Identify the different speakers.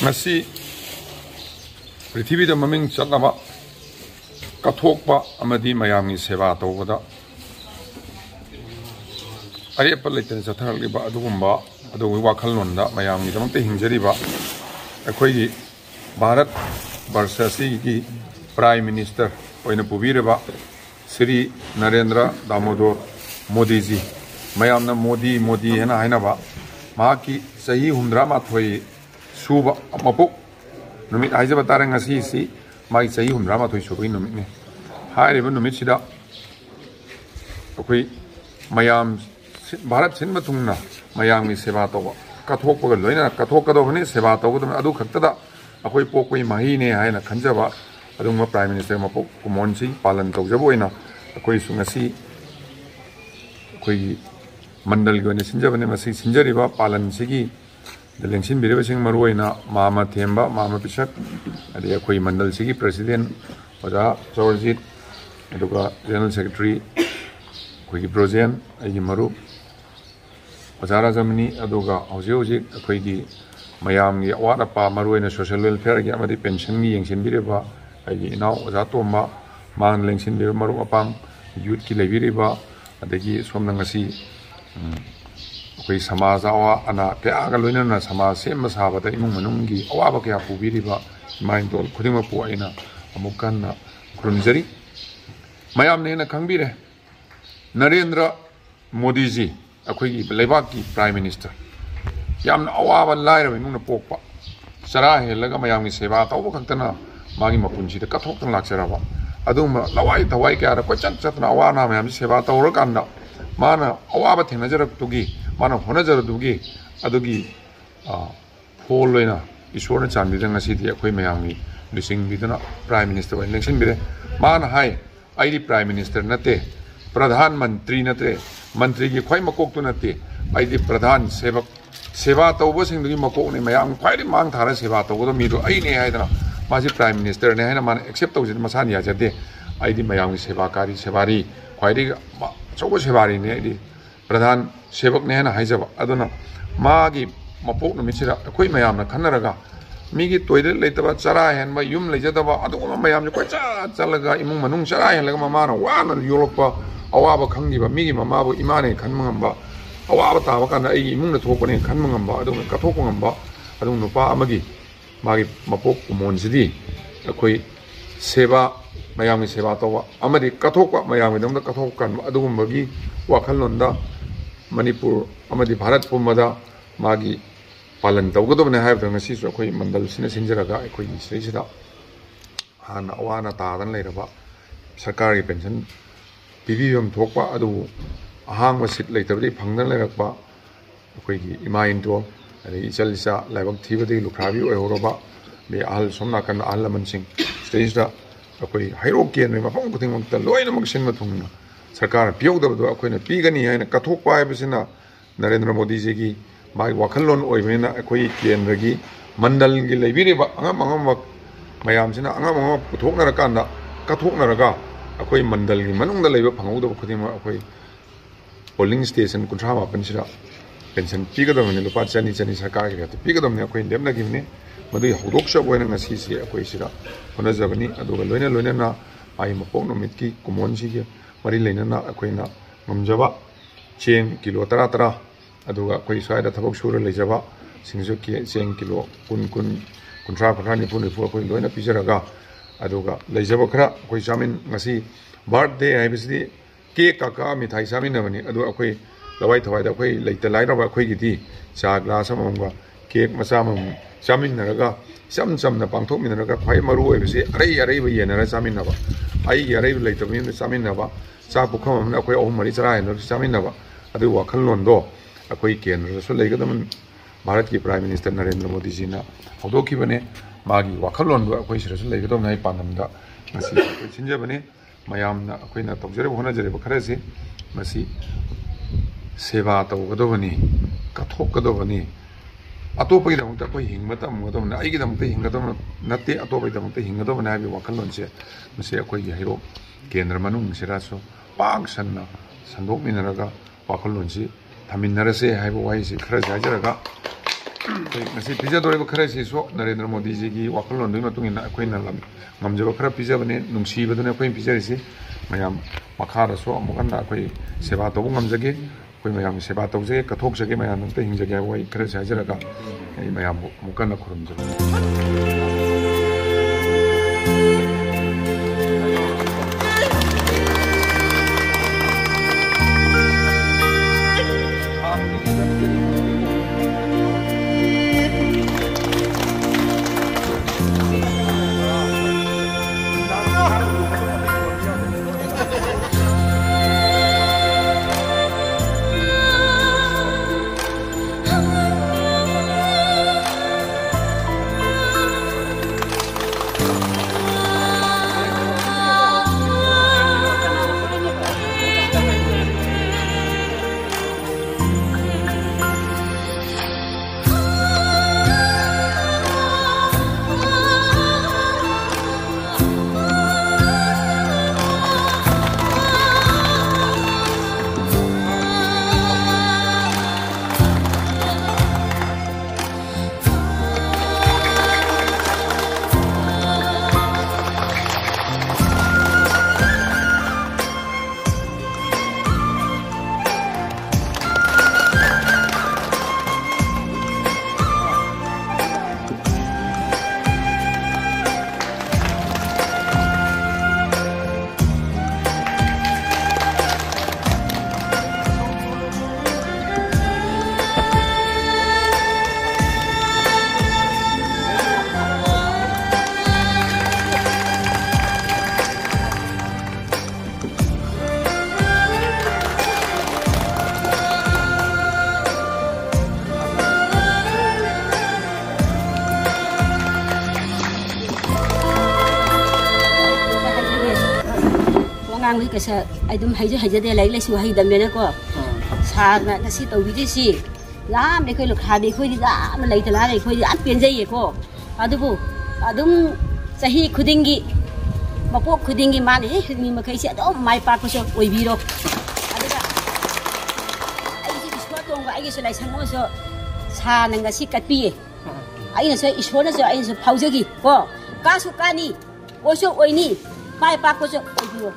Speaker 1: ngasi prithibida maming chatnaba kathokpa amadi mayamni seva tawbada arepa leitana chatharliba adugumba adugi wakhalonda mayamni damakte hingjariba akhoi Bharat Varshasi ki Prime Minister oina pubireba Sri Narendra Damodar Modi ji mayamna Modi hena hainaba mahaki sahi humdra mathoi suba mapuk numit haijaba tarang ngasi si mai sahi humdra mathoi subai numit ne hairiba numit sida akoi mayam Bharat sin matungna mayamni seva tawa kathokpa loina kathokadobani seva tawdam adu khaktada akoi pokoi mahi ne haina khanjaba adungma Prime Minister mapuk kumonsi palan tawjaboina akoi sungasi akoi mandal gone sinjabane masi sinjariba palan sigi delengsin bireba sing maruina mama themba mama pisak ade akoi mandal sigi president oja Chorjit aduga general secretary akoi projen ai maru Ojara Jamani aduga hauji akoi gi mayam gi awada pa maruina social welfare gi amadi pension gi yengsin bireba ai inau oja tomba man lengsin bireba maru apang youth ki lebiriba adagi somna ngasi akoi samaja awa ana kya ga loina samaj sem sabata imung manunggi awaba kya pubiriba mindol khudima pu aina amukanna krunjari mayam ne na khangbire Narendra Modi ji akoi lebak ki Prime Minister yamna awaba laira nungna pokpa sara helaga mayam ni seva tawba khaktana magi mapunji da kathok tang lakseraba aduma lawai thawai kya ra kwachan chatna awana mayam seva tawra kanda mana awaba thengnajarak tugi mana honajarak tugi adugi pholloina isona chanbidang asidi akoi mayamni lising bidana Prime Minister election bire mana hai aidi Prime Minister nate Pradhan Mantri nate Mantri ki khwai makok tu nate aidi Pradhan Sevak seva tawba sing dugi makok ne mayam khwai mang thara seva tawba mi do ai ne haidana maji Prime Minister ne haina man accept tawjin masani ya jade aidi mayam ki seva kari sevari khwai ri chobo sevari ne aidi Pradhan Sevak ne haina haijaba aduna magi mapok no misira khoi mayam na khanaraga migi toilet leitaba chara hen ma yum leijadaba aduma mayam ni kwacha chalaga imung manung chara hen laga mama na wana yolokpa awaba khangiba migi mama bu imane khanmangamba awaba tawa kana ai imung na thokone khanmangamba aduma kathokngamba adum nupa amagi magi mapok kumonjidi akoi seva mayam ni seva tawa amadi kathokpa mayam ni damda kathokkan adugumagi wakhalonda Manipur amadi Bharat pumada magi palan tawgadobne haibda ngasi su akoi mandal sina sinjaraga akoi sida hana awana tadan leiraba sarkar gi pension pibiyom thokpa adu ahang sit leitabdi phangdan leirakpa akoi gi imain to ari ichalisa laibak thibadi lukhrabi oiroba be ahal somna kan ahalaman sing stage da akoi hairo ken me mafang kuthing mukta loina maksin ma thungna sarkar piyogdabdo akoi na pigani haina kathokpa haibasina Narendra Modi ji gi mai wakhalon oibena akoi kenragi mandal gi leibiriba angam mayam sina angam puthoknara kanda kathoknaraga akoi mandal gi manungda leiba phangudaba khudima akoi polling station kunthra mapan sira pension pigadamne lupa chani sarkar gi ati pigadamne akoi lemna gimne madui hodoksa boina ngasi si akoi sira hona jabani aduga loina na ai mapok no mitki kumonji gi mari leina na akoi na ngamjaba cheng kilo tara aduga koi swaida thabak sura lejaba singjo ki cheng kilo kuntra pharani puni fu koi loina pijaraga aduga lejaba khara koi chamin ngasi birthday haibisi cake kaka mithai chamin namani adu akoi lawai thawai da koi leita lai raba koi gidi cha glass amamga cake macha mam chamin naraga cham na pangthok minaraga khwai maru haibisi arai ba yenara chamin naba ai arai leitamin chamin naba cha bukham na koi ohum mari chara no chamin naba adu wakhalon do akoi kendra so leigadam Bharat ki Prime Minister Narendra Modi ji na hodoki bane magi wakhalon do akoi sira so leigadam nai panamda masi sinjabane mayam na akoi na tawjare hona jare bakhare se masi seva tawgadobani kathokgadobani atopai damta akoi hingmata mugadam na ai gi damta hingadam natte atopai damta hingadam na bi wakhalon se masi akoi gi hero kendra manung sira so pang sanna sandok minaraga wakhalon si Taminarase haibu wai si khara jajaraga ngasi pijadoriba khara siso Narendra Modi ji gi wakalon dui matungina akoina lam ngamjaba khara pijabane nungsibadune akoi pijarisi mayam makhara so amukanda akoi seba tobu ngamjage akoi mayam seba tawjage kathokjage mayam nangta hingjage wai khara sajaraga ai mayam mukana khurumjaba
Speaker 2: ngang với cái sợ ai đúng hay để lấy số hay đâm bên đó xa là cái gì tàu bị gì giá để khơi lục hà để khơi đi giá mà lấy từ lá để khơi đi ăn tiền dây cô đúng sahi khudingi mà phố khudingi mà đấy nhưng mà cái sẽ đó mai pa có số oi biro ai cái số tung và ai cái số lại sang số xa năng cái gì cắt bì ai cái số nó số ai số phao dây cô cá số cá ni oi số oi ni mai pa có số oi biro